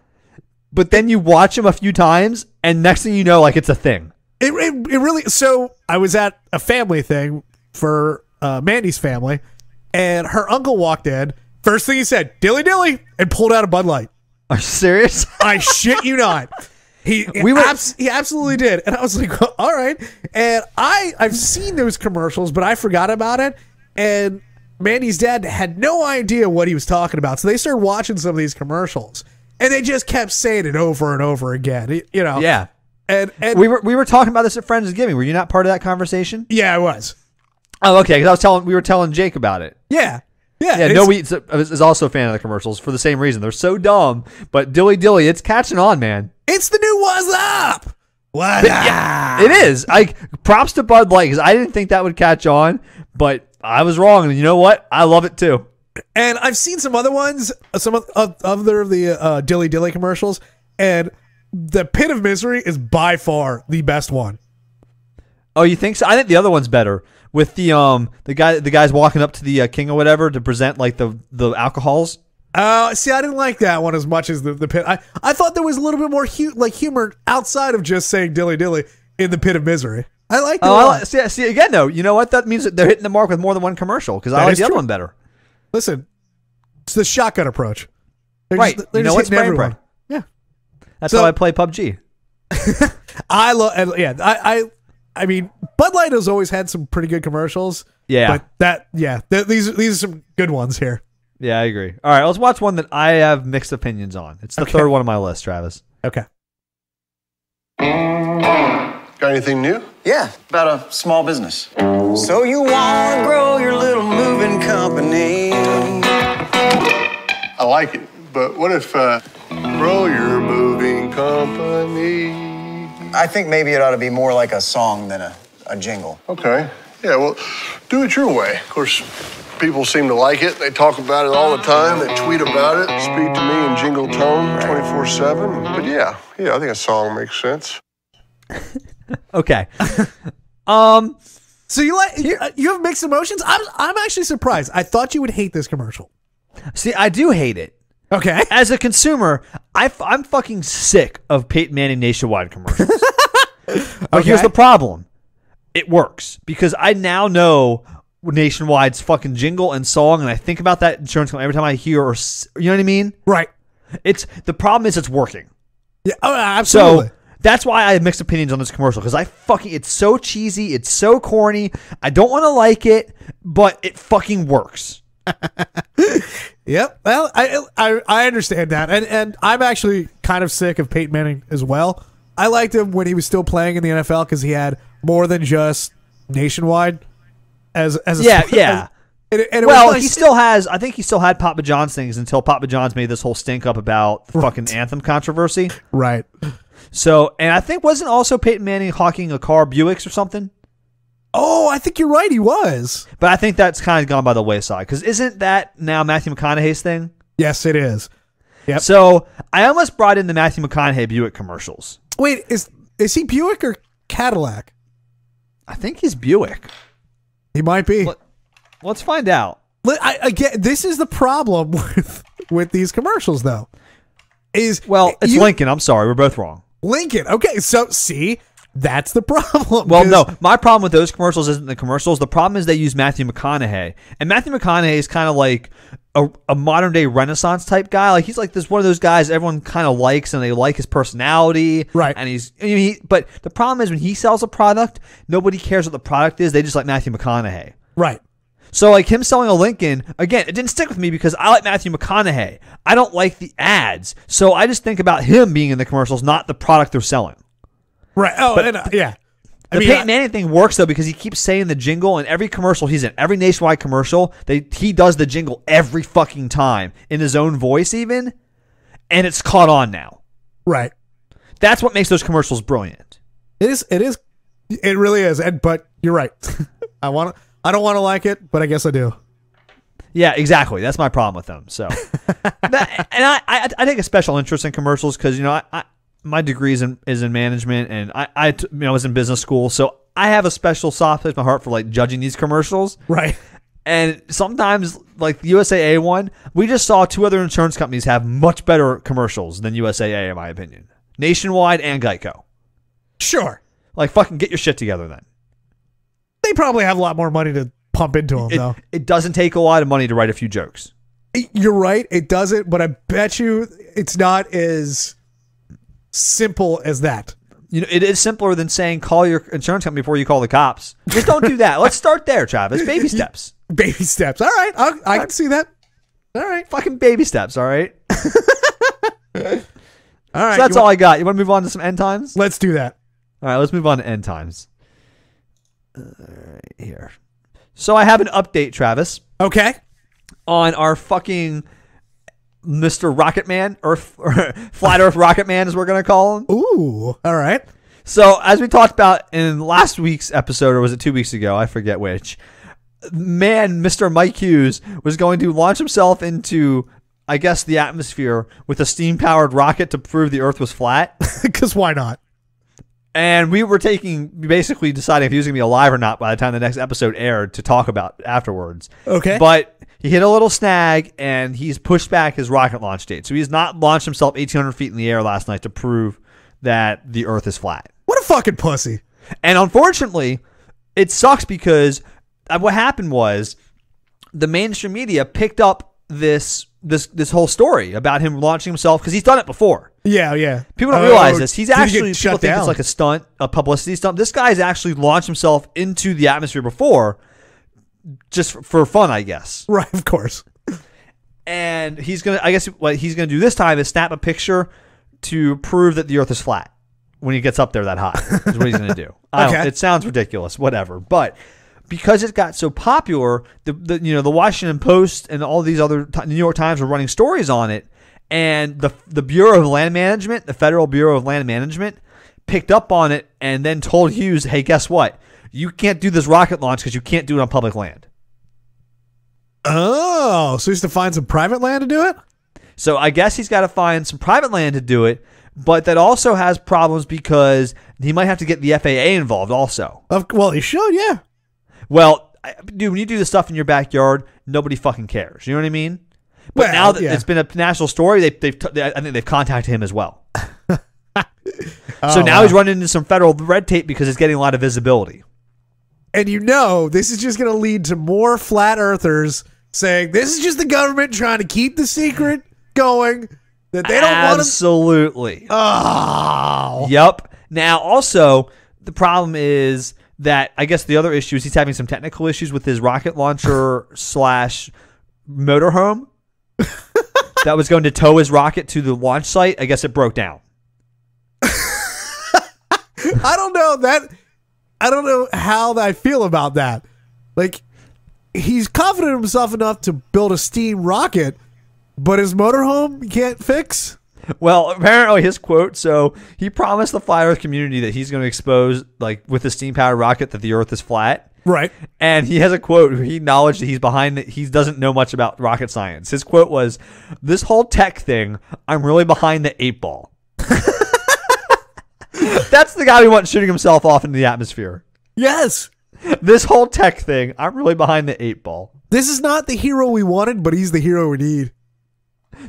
but then you watch them a few times, and next thing you know, it's a thing. It really. So I was at a family thing for Mandy's family, and her uncle walked in. First thing he said, "Dilly," and pulled out a Bud Light. Are you serious? I shit you not. He absolutely did, and I was like, well, all right. And I've seen those commercials, but I forgot about it. And Mandy's dad had no idea what he was talking about, so they started watching some of these commercials. And they just kept saying it over and over again. You know. Yeah. And we were talking about this at Friendsgiving. Were you not part of that conversation? Yeah, I was. Oh, okay. Because we were telling Jake about it. Yeah. No, is also a fan of the commercials for the same reason. They're so dumb, but Dilly, it's catching on, man. It's the new What's Up. What? Yeah, it is. Props to Bud Light because I didn't think that would catch on, but I was wrong. And you know what? I love it too. And I've seen some other ones, some of the Dilly commercials, and the Pit of Misery is by far the best one. Oh, you think so? I think the other one's better. With the guys walking up to the king or whatever to present like the alcohols. See, I didn't like that one as much as the pit. I thought there was a little bit more humor outside of just saying Dilly in the Pit of Misery. I like that. See again though. You know what? That means that they're hitting the mark with more than one commercial because I like the other one better. Listen, it's the shotgun approach. They're just hitting everyone. Yeah, that's how I play PUBG. I mean, Bud Light has always had some pretty good commercials. Yeah. But these are some good ones here. Yeah, I agree. All right, let's watch one that I have mixed opinions on. It's the third one on my list, Travis. Okay. Got anything new? Yeah, about a small business. So you want to grow your little moving company? I like it, but what if grow your moving company? I think maybe it ought to be more like a song than a jingle. Okay. Yeah, well, do it your way. Of course, people seem to like it. They talk about it all the time. They tweet about it, speak to me in jingle tone 24/7. But yeah, I think a song makes sense. Okay. So you have mixed emotions? I'm actually surprised. I thought you would hate this commercial. See, I do hate it. Okay. As a consumer, I'm fucking sick of Peyton Manning nationwide commercials. But here's the problem. It works because I now know Nationwide's fucking jingle and song, and I think about that insurance company every time I hear, or you know what I mean? Right. The problem is it's working. Yeah. Oh, absolutely. So that's why I have mixed opinions on this commercial because it's so cheesy, it's so corny. I don't want to like it, but it fucking works. Yep. Well, I understand that, and I'm actually kind of sick of Peyton Manning as well. I liked him when he was still playing in the NFL because he had more than just Nationwide as a yeah. And he still has. I think he still had Papa John's things until Papa John's made this whole stink up about the fucking anthem controversy. Right. So, and I think wasn't also Peyton Manning hawking a car Buicks or something. Oh, I think you're right. He was. But I think that's kind of gone by the wayside because isn't that now Matthew McConaughey's thing? Yes, it is. Yep. So I almost brought in the Matthew McConaughey Buick commercials. Wait, is he Buick or Cadillac? I think he's Buick. He might be. Let's find out. Again, this is the problem with these commercials, though. It's Lincoln. I'm sorry, we're both wrong. Lincoln. Okay, so see, that's the problem. Well, no, my problem with those commercials isn't the commercials. The problem is they use Matthew McConaughey, and Matthew McConaughey is kind of like a modern day Renaissance type guy. Like he's like this one of those guys everyone kind of likes, and they like his personality, right? And but the problem is when he sells a product, nobody cares what the product is. They just like Matthew McConaughey, right? So like him selling a Lincoln, again, it didn't stick with me because I like Matthew McConaughey. I don't like the ads. So I just think about him being in the commercials, not the product they're selling. Right. Oh, yeah. The Peyton Manning thing works though because he keeps saying the jingle in every commercial he's in. Every Nationwide commercial, he does the jingle every fucking time in his own voice even, and it's caught on now. Right. That's what makes those commercials brilliant. It is. It really is. But you're right. I don't want to like it, but I guess I do. Yeah, exactly. That's my problem with them. So, I take a special interest in commercials because my degree is in management, and I was in business school, so I have a special soft place in my heart for like judging these commercials. Right. And sometimes, like the USAA one, we just saw two other insurance companies have much better commercials than USAA, in my opinion. Nationwide and Geico. Sure. Like fucking get your shit together then. They probably have a lot more money to pump into them, though. It doesn't take a lot of money to write a few jokes. You're right. It doesn't, but I bet you it's not as simple as that. It is simpler than saying call your insurance company before you call the cops. Just don't do that. Let's start there, Travis. Baby steps. Baby steps. All right. I can see that. All right. Fucking baby steps, all right? All right. So that's all I got. You want to move on to some end times? Let's do that. All right, let's move on to end times. Right here. So I have an update, Travis. Okay. On our fucking Mr. Rocket Man, or Flat Earth Rocket Man, as we're going to call him. Ooh, all right. So, as we talked about in last week's episode, or was it 2 weeks ago? I forget which. Man, Mr. Mike Hughes was going to launch himself into, I guess, the atmosphere with a steam-powered rocket to prove the Earth was flat. Because why not? And we were basically deciding if he was going to be alive or not by the time the next episode aired to talk about afterwards. Okay. But he hit a little snag, and he's pushed back his rocket launch date. So he's not launched himself 1,800 feet in the air last night to prove that the Earth is flat. What a fucking pussy. And unfortunately, it sucks because what happened was the mainstream media picked up this whole story about him launching himself because he's done it before. Yeah. People don't realize this. He's did he actually, get shut people think down? it's like a stunt, a publicity stunt. This guy's actually launched himself into the atmosphere before just for fun, I guess. Right, of course. And I guess what he's going to do this time is snap a picture to prove that the Earth is flat when he gets up there that high. Is what he's going to do. Okay. It sounds ridiculous, whatever. But because it got so popular, the Washington Post and all these other New York Times were running stories on it, and the Bureau of Land Management, the Federal Bureau of Land Management, picked up on it and then told Hughes, "Hey, guess what? You can't do this rocket launch because you can't do it on public land." Oh, so he has to find some private land to do it? So I guess he's got to find some private land to do it, but that also has problems because he might have to get the FAA involved also. Well, he should, yeah. Well, dude, when you do this stuff in your backyard, nobody fucking cares. You know what I mean? But now that it's been a national story, I think they've contacted him as well. So now he's running into some federal red tape because it's getting a lot of visibility. And this is just going to lead to more flat earthers saying this is just the government trying to keep the secret going, that they don't want to. Absolutely. Oh. Yep. Now, also, the problem is that I guess the other issue is he's having some technical issues with his rocket launcher / motorhome that was going to tow his rocket to the launch site. I guess it broke down. I don't know how I feel about that. Like, he's confident in himself enough to build a steam rocket, but his motorhome he can't fix? Well, apparently his quote, so he promised the flat Earth community that he's going to expose, like, with the steam-powered rocket that the Earth is flat. Right. And he has a quote where he acknowledged that he's behind it. He doesn't know much about rocket science. His quote was, "This whole tech thing, I'm really behind the 8 ball." That's the guy we want shooting himself off into the atmosphere. Yes. This whole tech thing, I'm really behind the 8 ball. This is not the hero we wanted, but he's the hero we need.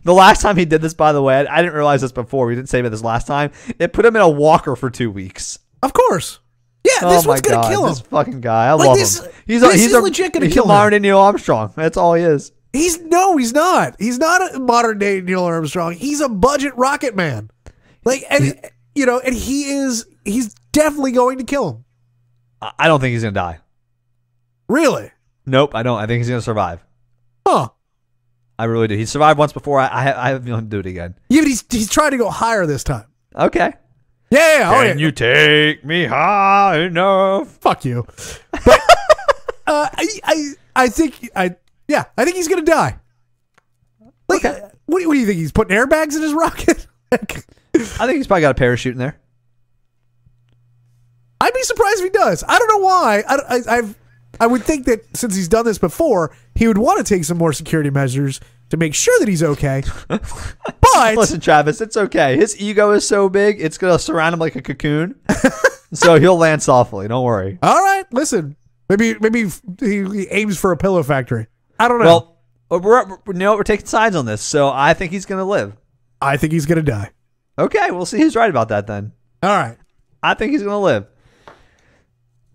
The last time he did this, by the way, I didn't realize this before. We didn't say about this last time. It put him in a walker for 2 weeks. Of course. Yeah, this one's going to kill him. This fucking guy. I love him. He's legit going to kill him. He's a modern day Neil Armstrong. That's all he is. He's not. He's not a modern day Neil Armstrong. He's a budget rocket man. Like, and he's definitely going to kill him. I don't think he's going to die. Really? Nope, I don't. I think he's going to survive. Huh. I really do. He survived once before. I have him do it again. Yeah, but he's trying to go higher this time. Okay. Yeah. Can you take me high enough? Fuck you. But I think he's going to die. Like, okay. What do you think? He's putting airbags in his rocket? I think he's probably got a parachute in there. I'd be surprised if he does. I don't know why. I would think that since he's done this before, he would want to take some more security measures to make sure that he's okay. But listen, Travis, it's okay. His ego is so big, it's going to surround him like a cocoon. So he'll land softly. Don't worry. All right. Listen, maybe he aims for a pillow factory. I don't know. Well, we're taking sides on this, so I think he's going to live. I think he's going to die. Okay, we'll see who's right about that then. All right. I think he's going to live.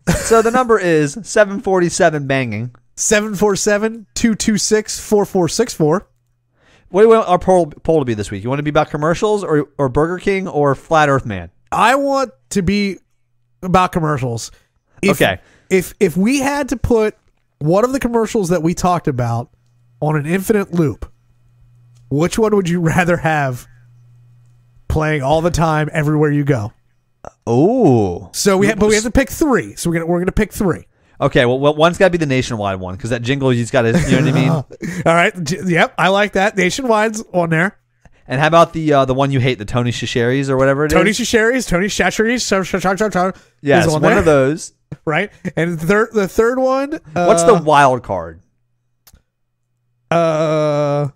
So the number is 747 banging. 747-226-4464. What do you want our poll to be this week? You want to be about commercials or Burger King or Flat Earth Man? I want to be about commercials. Okay. If we had to put one of the commercials that we talked about on an infinite loop, which one would you rather have playing all the time everywhere you go. Oh. So we have to pick 3. So we're gonna pick 3. Okay, well one's got to be the nationwide one because that jingle you've got to, you know what I mean? All right. Yep, I like that. Nationwide's on there. And how about the one you hate, the Tony Shacheries or whatever it is? Tony Shacheries. Yes, is on one there. of those. Right. And the third one. What's the wild card? The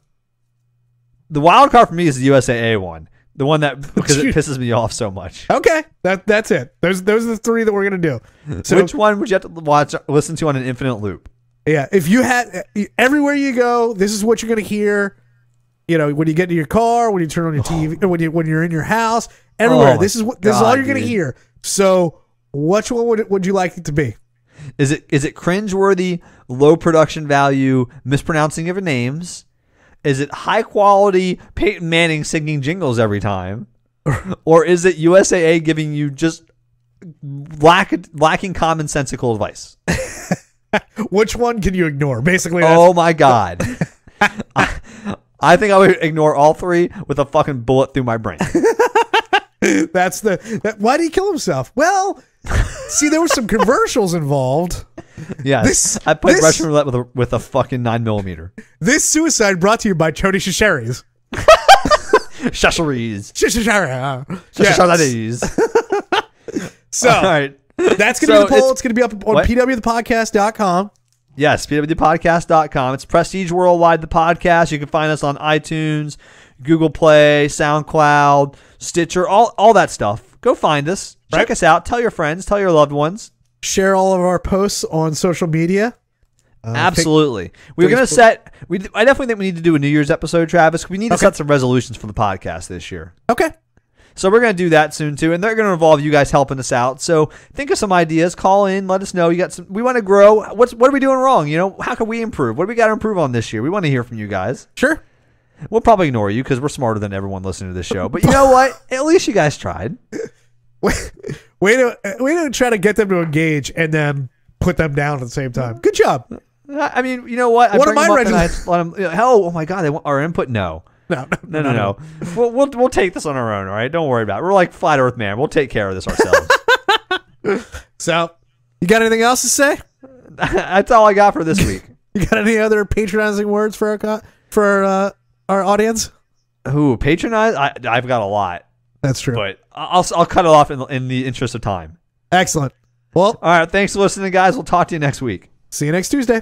wild card for me is the USAA one. The one that because it pisses me off so much. Okay, that's it. Those are the 3 that we're gonna do. So which one would you have to listen to on an infinite loop? Yeah, if you had everywhere you go, this is what you're gonna hear. You know, when you get to your car, when you turn on your TV, when you're in your house, everywhere. This is all you're gonna hear. So, which one would you like it to be? Is it cringeworthy, low production value, mispronouncing of names? Is it high quality Peyton Manning singing jingles every time? Or is it USAA giving you just lacking commonsensical advice? Which one can you ignore? Basically, oh my God. I think I would ignore all 3 with a fucking bullet through my brain. Why did he kill himself? Well, see, there were some commercials involved. Yeah, I played Russian roulette with a fucking 9mm. This suicide brought to you by Tony Shacheries. Shacheries. So, all right. That's going to be the poll. It's going to be up on pwthepodcast.com. Yes, pwthepodcast.com. It's Prestige Worldwide, the podcast. You can find us on iTunes, Google Play, SoundCloud, Stitcher, all that stuff. Go find us. Check us out. Tell your friends. Tell your loved ones. Share all of our posts on social media. Absolutely. We're going to set... I definitely think we need to do a New Year's episode, Travis. We need to set some resolutions for the podcast this year. Okay. So we're going to do that soon, too. And they're going to involve you guys helping us out. So think of some ideas. Call in. Let us know. We want to grow. What are we doing wrong? You know, how can we improve? What do we got to improve on this year? We want to hear from you guys. Sure. We'll probably ignore you because we're smarter than everyone listening to this show. But you know what? At least you guys tried. Way to try to get them to engage and then put them down at the same time. Good job. I mean, you know what? What am I ready to let them, oh my God, they want our input? No. No. We'll take this on our own, all right? Don't worry about it. We're like Flat Earth Man. We'll take care of this ourselves. So, you got anything else to say? That's all I got for this week. You got any other patronizing words for our audience? Who, patronize? I've got a lot. That's true. But I'll cut it off in the interest of time. Excellent. Well, all right. Thanks for listening, guys. We'll talk to you next week. See you next Tuesday.